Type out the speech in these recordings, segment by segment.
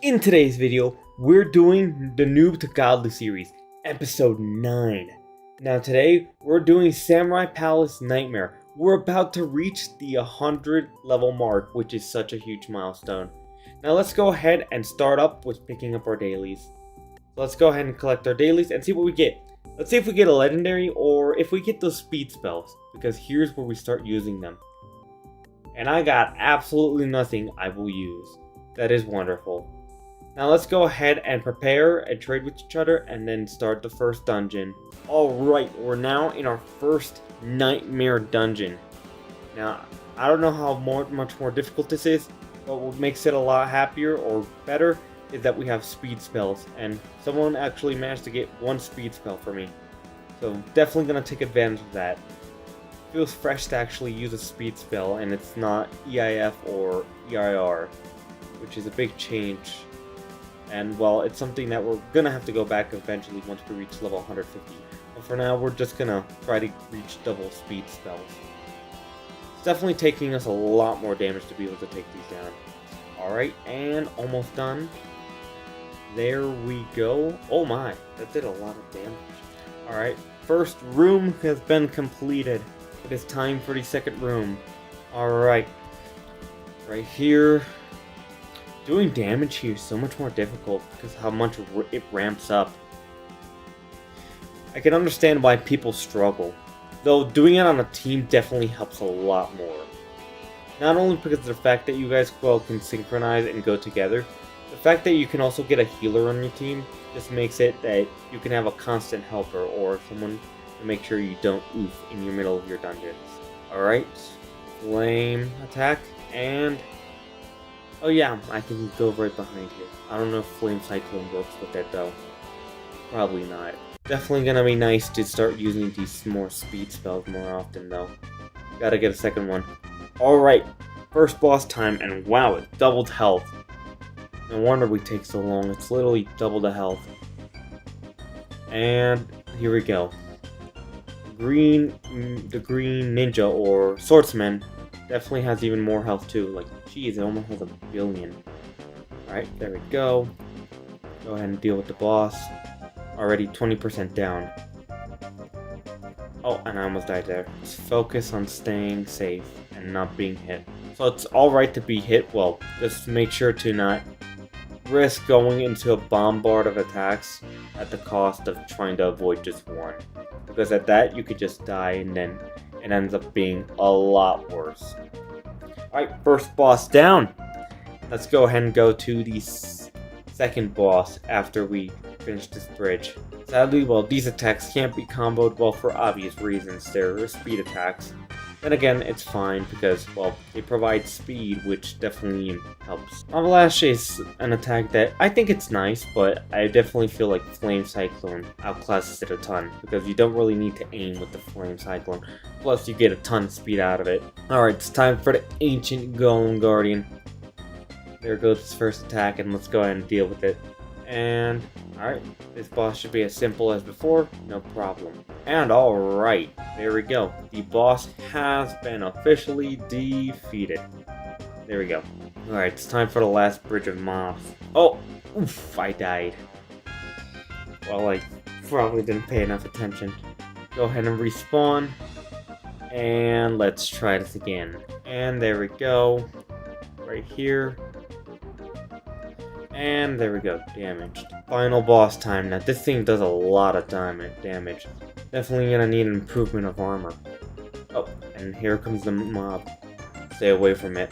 In today's video, we're doing the Noob to Godly series, episode 9. Now today, we're doing Samurai Palace Nightmare. We're about to reach the 100 level mark, which is such a huge milestone. Now let's go ahead and start up with picking up our dailies. So let's go ahead and collect our dailies and see what we get. Let's see if we get a legendary or if we get those speed spells, because here's where we start using them. And I got absolutely nothing I will use. That is wonderful. Now let's go ahead and prepare and trade with each other and then start the first dungeon. Alright, we're now in our first nightmare dungeon. Now, I don't know how much more difficult this is, but what makes it a lot happier or better is that we have speed spells. And someone actually managed to get one speed spell for me. So definitely going to take advantage of that. Feels fresh to actually use a speed spell and it's not EIF or EIR, which is a big change. And well, it's something that we're gonna have to go back eventually once we reach level 150. But for now, we're just gonna try to reach double speed spells. It's definitely taking us a lot more damage to be able to take these down. Alright, and almost done. There we go. Oh my, that did a lot of damage. Alright, first room has been completed. It is time for the second room. Alright, right here. Doing damage here is so much more difficult because how much it ramps up. I can understand why people struggle, though doing it on a team definitely helps a lot more. Not only because of the fact that you guys can synchronize and go together, the fact that you can also get a healer on your team just makes it that you can have a constant helper or someone to make sure you don't oof in your middle of your dungeons. Alright, flame attack and... oh yeah, I can go right behind here. I don't know if Flame Cyclone works with that though. Probably not. Definitely gonna be nice to start using these more speed spells more often though. Gotta get a second one. Alright, first boss time, and wow, it doubled health. No wonder we take so long, it's literally double the health. And here we go. The green ninja or swordsman definitely has even more health too. Like, geez, it almost has 1 billion. Alright, there we go. Go ahead and deal with the boss. Already 20% down. Oh, and I almost died there. Let's focus on staying safe and not being hit. So it's alright to be hit. Well, just make sure to not risk going into a bombard of attacks at the cost of trying to avoid just one. Because at that, you could just die and then it ends up being a lot worse. Alright, first boss down. Let's go ahead and go to the second boss after we finish this bridge. Sadly, well, these attacks can't be comboed well for obvious reasons. They're speed attacks. Then again, it's fine because, well, they provide speed, which definitely helps. Avalash is an attack that I think it's nice, but I definitely feel like Flame Cyclone outclasses it a ton because you don't really need to aim with the Flame Cyclone. Plus, you get a ton of speed out of it. Alright, it's time for the Ancient Golem Guardian. There goes his first attack, and let's go ahead and deal with it. And, alright, this boss should be as simple as before, no problem. And alright, there we go. The boss has been officially defeated. There we go. Alright, it's time for the last bridge of mobs. Oh, oof, I died. Well, I probably didn't pay enough attention. Go ahead and respawn. And let's try this again. And there we go. Right here. And there we go, damaged. Final boss time. Now this thing does a lot of damage. Definitely gonna need an improvement of armor. Oh, and here comes the mob. Stay away from it.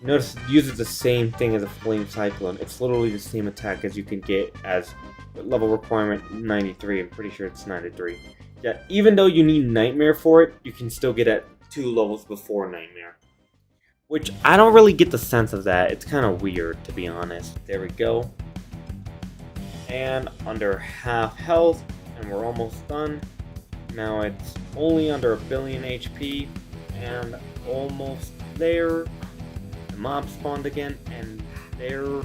Notice it uses the same thing as a Flame Cyclone. It's literally the same attack as you can get as level requirement 93. I'm pretty sure it's 93. Yeah, even though you need Nightmare for it, you can still get at 2 levels before Nightmare. Which, I don't really get the sense of that. It's kind of weird, to be honest. There we go. And under half health, and we're almost done. Now it's only under 1 billion HP, and almost there. The mob spawned again, and there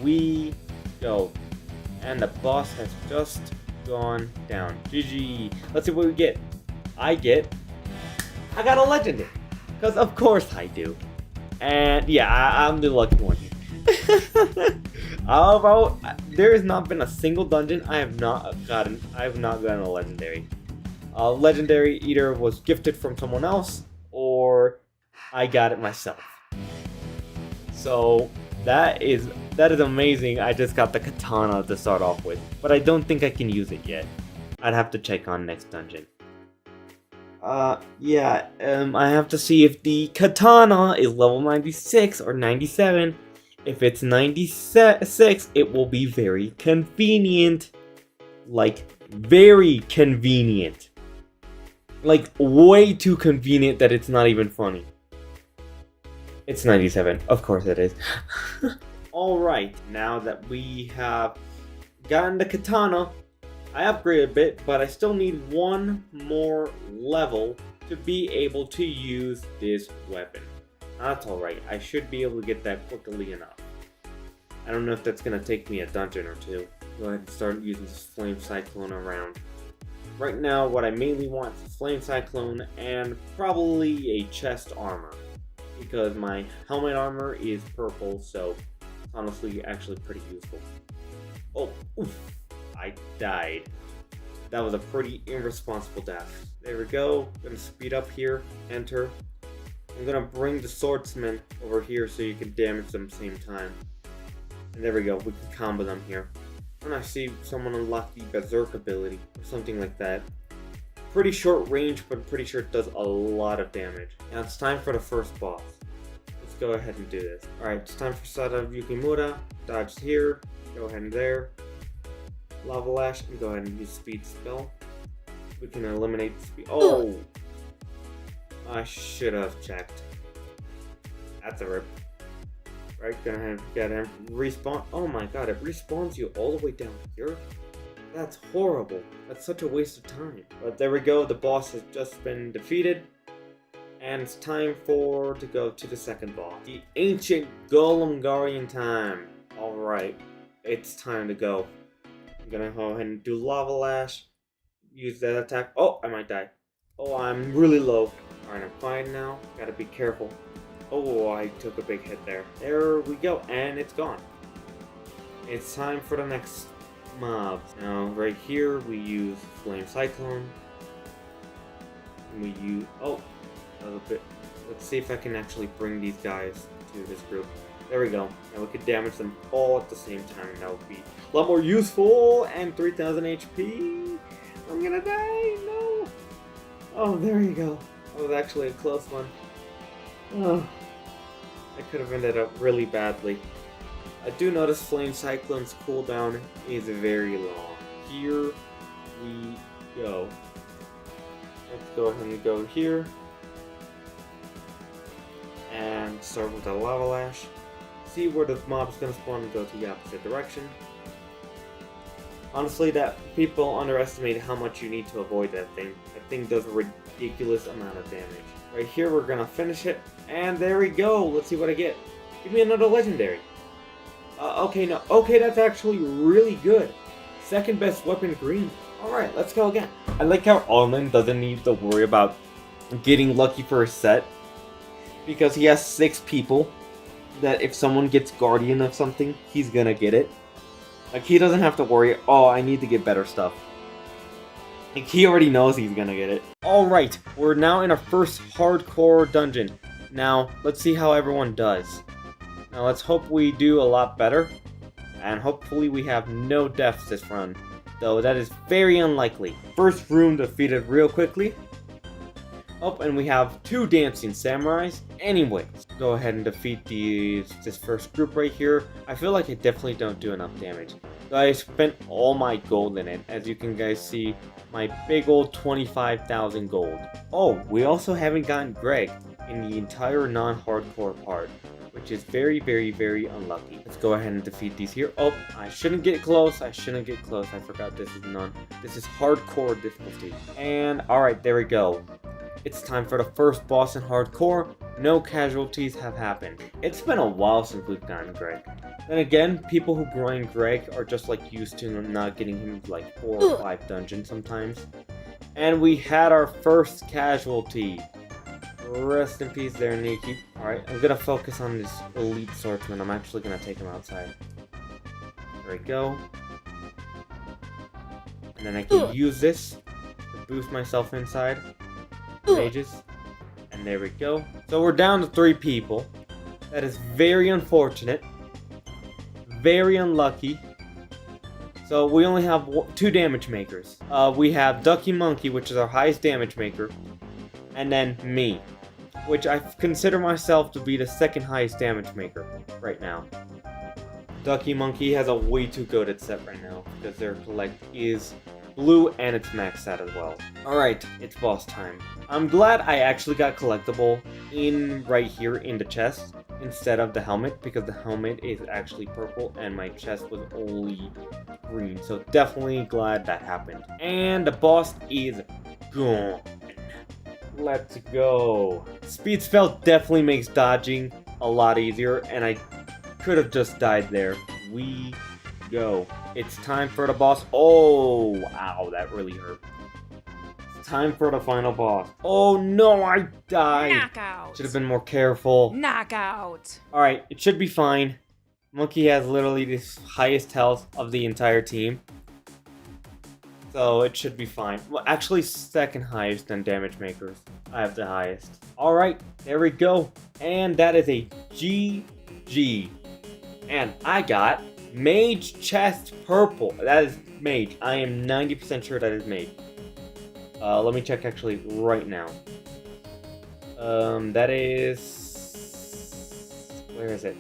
we go. And the boss has just gone down. GG. Let's see what we get. I got a legendary. Because of course I do. And yeah, I'm the lucky one here. Although there has not been a single dungeon I have not gotten a legendary. Legendary either was gifted from someone else or I got it myself. So that is amazing. I just got the katana to start off with, but I don't think I can use it yet. I'd have to check on next dungeon. Yeah, I have to see if the katana is level 96 or 97. If it's 96, it will be very convenient. Like, very convenient. Like, way too convenient that it's not even funny. It's 97. Of course it is. Alright, now that we have gotten the katana, I upgraded a bit, but I still need one more level to be able to use this weapon. That's alright, I should be able to get that quickly enough. I don't know if that's going to take me a dungeon or two. Go ahead and start using this flame cyclone around. Right now, what I mainly want is a flame cyclone and probably a chest armor. Because my helmet armor is purple, so it's honestly actually pretty useful. Oh, oof. I died. That was a pretty irresponsible death. There we go. I'm gonna speed up here. Enter. I'm gonna bring the swordsman over here so you can damage them at the same time. And there we go. We can combo them here. When I see someone unlock the berserk ability or something like that. Pretty short range, but I'm pretty sure it does a lot of damage. Now it's time for the first boss. Let's go ahead and do this. Alright, it's time for Sada Yukimura. Dodge here. Go ahead and there. Lava Lash, and go ahead and use Speed Spell. We can eliminate the speed. Oh! I should have checked. That's a rip. Right, gonna get him respawn. Oh my god, it respawns you all the way down here? That's horrible. That's such a waste of time. But there we go, the boss has just been defeated. And it's time to go to the second boss. The Ancient Golem Guardian time. Alright, it's time to go. I'm gonna go ahead and do Lava Lash. Use that attack. Oh, I might die. Oh, I'm really low. Alright, I'm fine now. Gotta be careful. Oh, I took a big hit there. There we go, and it's gone. It's time for the next mob. Now, right here, we use Flame Cyclone. And we use... Oh, a little bit. Let's see if I can actually bring these guys to this group. There we go. Now we could damage them all at the same time. That would be a lot more useful. And 3000 HP. I'm gonna die. No. Oh, there you go. That was actually a close one. Oh, I could have ended up really badly. I do notice Flame Cyclone's cooldown is very long. Here we go. Let's go ahead and go here. And start with a Lava Lash. See where the mob's gonna spawn and go to the opposite direction. Honestly, that people underestimate how much you need to avoid that thing. That thing does a ridiculous amount of damage. Right here, we're gonna finish it. And there we go. Let's see what I get. Give me another legendary. Okay, no. Okay, that's actually really good. Second best weapon green. Alright, let's go again. I like how Arlen doesn't need to worry about getting lucky for a set. Because he has 6 people that if someone gets Guardian of something, he's gonna get it. Like, he doesn't have to worry, oh, I need to get better stuff. Like, he already knows he's gonna get it. Alright, we're now in our first hardcore dungeon. Now, let's see how everyone does. Now, let's hope we do a lot better. And hopefully we have no deaths this run. Though, that is very unlikely. First room defeated real quickly. Oh, and we have 2 dancing samurais. Anyways, go ahead and defeat this first group right here. I feel like I definitely don't do enough damage. So I spent all my gold in it. As you can guys see, my big old 25,000 gold. Oh, we also haven't gotten Greg in the entire non-hardcore part, which is very, very, very unlucky. Let's go ahead and defeat these here. Oh, I shouldn't get close. I shouldn't get close. I forgot this is This is hardcore difficulty. And alright, there we go. It's time for the first boss in hardcore. No casualties have happened. It's been a while since we've gotten Greg. Then again, people who grind Greg are just like used to not getting him like 4 or 5 dungeons sometimes. And we had our first casualty. Rest in peace there, Nikki. Alright, I'm gonna focus on this elite swordsman. I'm actually gonna take him outside. There we go. And then I can use this to boost myself inside. Mages. And there we go. So we're down to 3 people. That is very unfortunate. Very unlucky. So we only have 2 damage makers. We have Ducky Monkey, which is our highest damage maker. And then me, which I consider myself to be the 2nd highest damage maker right now. Ducky Monkey has a way too goated set right now because their collect is blue and it's maxed out as well. Alright, it's boss time. I'm glad I actually got collectible in right here in the chest instead of the helmet, because the helmet is actually purple and my chest was only green. So definitely glad that happened. And the boss is gone. Let's go. Speed spell definitely makes dodging a lot easier, and I could have just died there. We go. It's time for the boss. Oh, ow, that really hurt. It's time for the final boss. Oh no, I died. Knockout. Should have been more careful. Knockout. Alright, it should be fine. Monkey has literally the highest health of the entire team. So it should be fine. Well, actually 2nd highest in damage makers. I have the highest. Alright, there we go. And that is a GG. And I got Mage Chest Purple. That is Mage. I am 90% sure that is Mage. Let me check actually right now. That is... Where is it?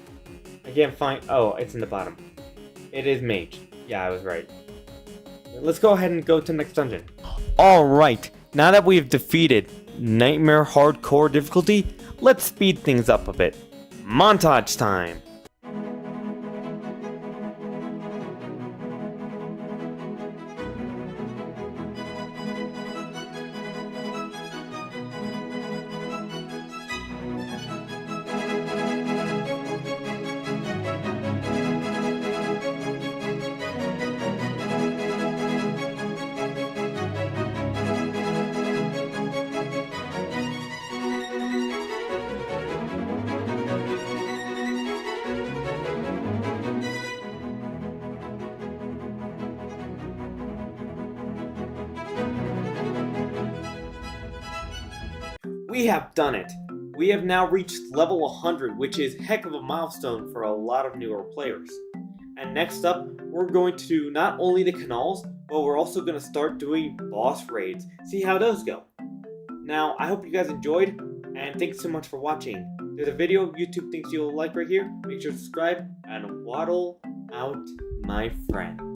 I can't find... Oh, it's in the bottom. It is Mage. Yeah, I was right. Let's go ahead and go to the next dungeon. Alright, now that we've defeated Nightmare Hardcore difficulty, let's speed things up a bit. Montage time! We have done it! We have now reached level 100, which is heck of a milestone for a lot of newer players. And next up, we're going to do not only the canals, but we're also going to start doing boss raids. See how those go. Now, I hope you guys enjoyed, and thanks so much for watching. There's a video YouTube thinks you'll like right here. Make sure to subscribe, and waddle out, my friend.